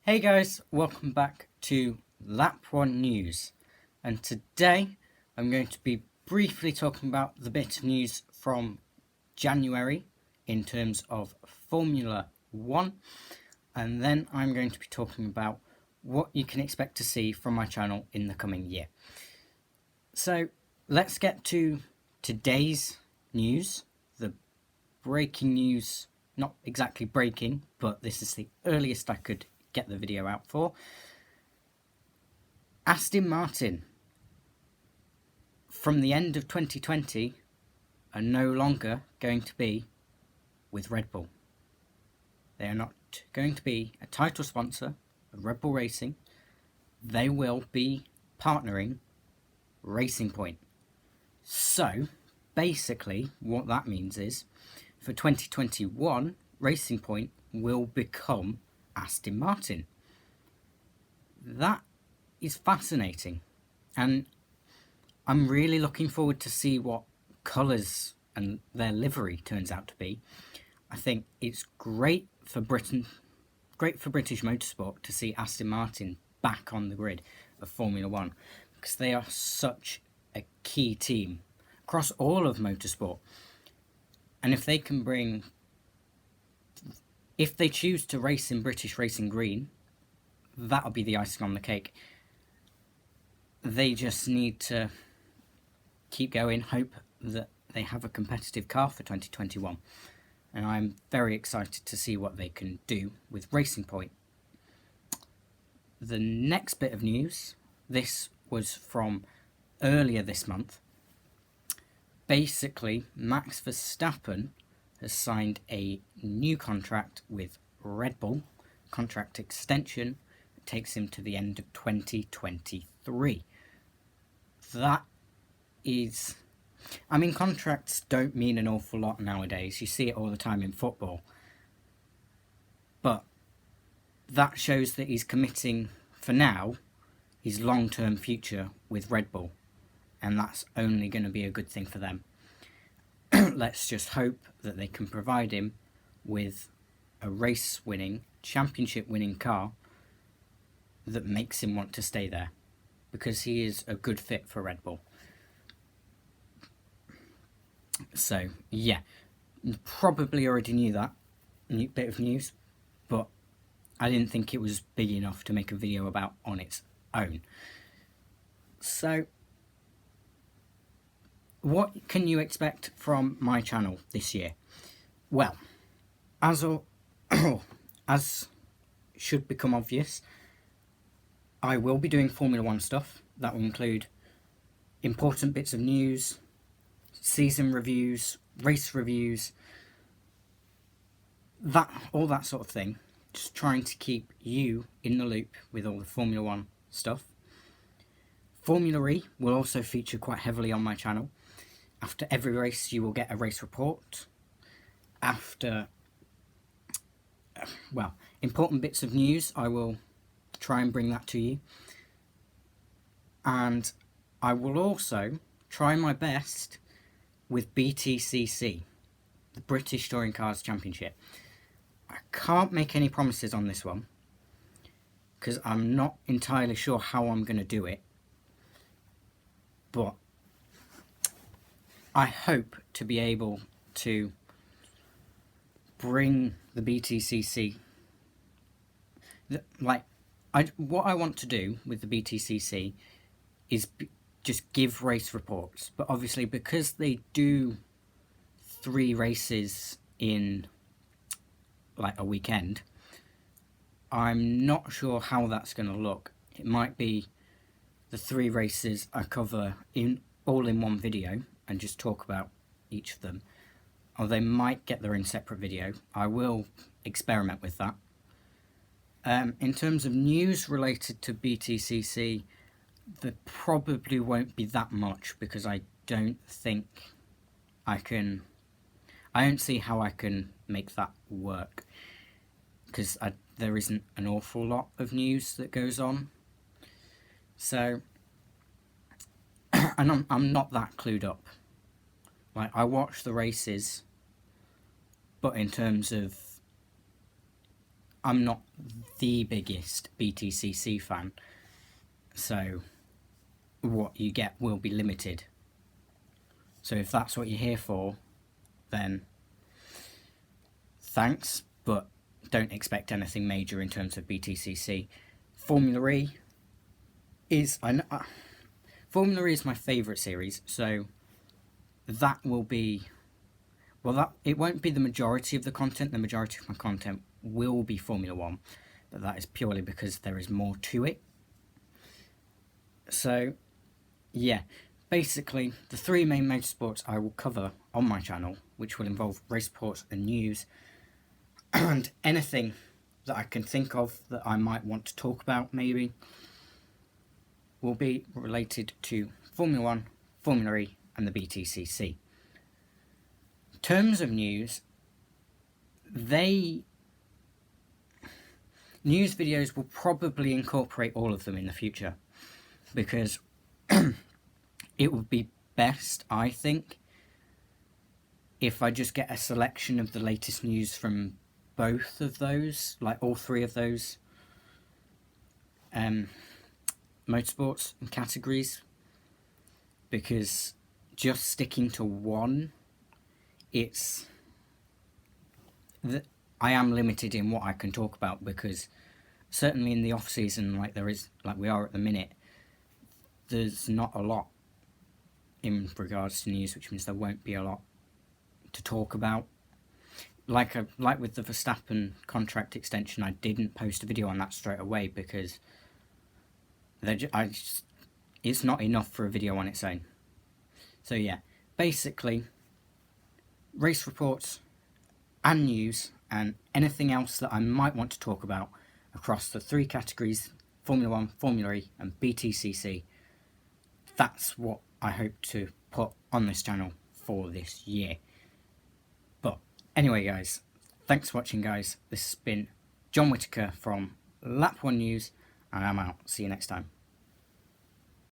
Hey guys, welcome back to Lap 1 News, and today I'm going to be briefly talking about the bit of news from January in terms of Formula 1, and then I'm going to be talking about what you can expect to see from my channel in the coming year. So let's get to today's news, the breaking news, not exactly breaking, but this is the earliest I could get the video out for. Aston Martin, from the end of 2020, are no longer going to be with Red Bull. They are not going to be a title sponsor of Red Bull Racing. They will be partnering Racing Point. So basically what that means is for 2021, Racing Point will become Aston Martin. That is fascinating, and I'm really looking forward to see what colours and their livery turns out to be. I think it's great for Britain, great for British motorsport to see Aston Martin back on the grid of Formula 1, because they are such a key team across all of motorsport. And if they can bring, if they choose to race in British Racing Green, that'll be the icing on the cake. They just need to keep going, hope that they have a competitive car for 2021. And I'm very excited to see what they can do with Racing Point. The next bit of news, this was from earlier this month. Basically, Max Verstappen has signed a new contract with Red Bull, contract extension that takes him to the end of 2023. That is, I mean, contracts don't mean an awful lot nowadays. You see it all the time in football. But that shows that he's committing, for now, his long-term future with Red Bull. And that's only going to be a good thing for them. Let's just hope that they can provide him with a race-winning, championship-winning car that makes him want to stay there, because he is a good fit for Red Bull. So, yeah, you probably already knew that bit of news, but I didn't think it was big enough to make a video about on its own. So, what can you expect from my channel this year? Well, as should become obvious, I will be doing Formula 1 stuff. That will include important bits of news, season reviews, race reviews, all that sort of thing. Just trying to keep you in the loop with all the Formula 1 stuff. Formula E will also feature quite heavily on my channel. After every race, you will get a race report. After, well, important bits of news, I will try and bring that to you. And I will also try my best with BTCC, the British Touring Cars Championship. I can't make any promises on this one, because I'm not entirely sure how I'm going to do it. But I hope to be able to bring the BTCC, what I want to do with the BTCC is just give race reports. But obviously, because they do 3 races in like a weekend, I'm not sure how that's going to look. It might be the 3 races I cover all in one video and just talk about each of them, or they might get their own separate video. I will experiment with that. In terms of news related to BTCC, there probably won't be that much, because I don't think I don't see how I can make that work, because there isn't an awful lot of news that goes on. So, and I'm not that clued up. Like, I watch the races, but in terms of, I'm not the biggest BTCC fan, so what you get will be limited. So if that's what you're here for, then thanks, but don't expect anything major in terms of BTCC. Formula E is Formula E is my favourite series, so that will be, well, that it won't be the majority of the content. The majority of my content will be Formula 1, but that is purely because there is more to it. So yeah, basically the three main motorsports I will cover on my channel, which will involve race reports and news and anything that I can think of that I might want to talk about, maybe, will be related to Formula 1, Formula E and the BTCC. In terms of news, news videos will probably incorporate all of them in the future, because it would be best, I think, if I just get a selection of the latest news from both of those, like all three of those motorsports and categories, because just sticking to one, I am limited in what I can talk about, because certainly in the off season, like we are at the minute, there's not a lot in regards to news, which means there won't be a lot to talk about. Like with the Verstappen contract extension, I didn't post a video on that straight away because it's not enough for a video on its own. So yeah, basically, race reports and news and anything else that I might want to talk about across the three categories, Formula 1, Formula E and BTCC, that's what I hope to put on this channel for this year. But anyway, guys, thanks for watching, guys. This has been John Whittaker from Lap 1 News, and I'm out. See you next time.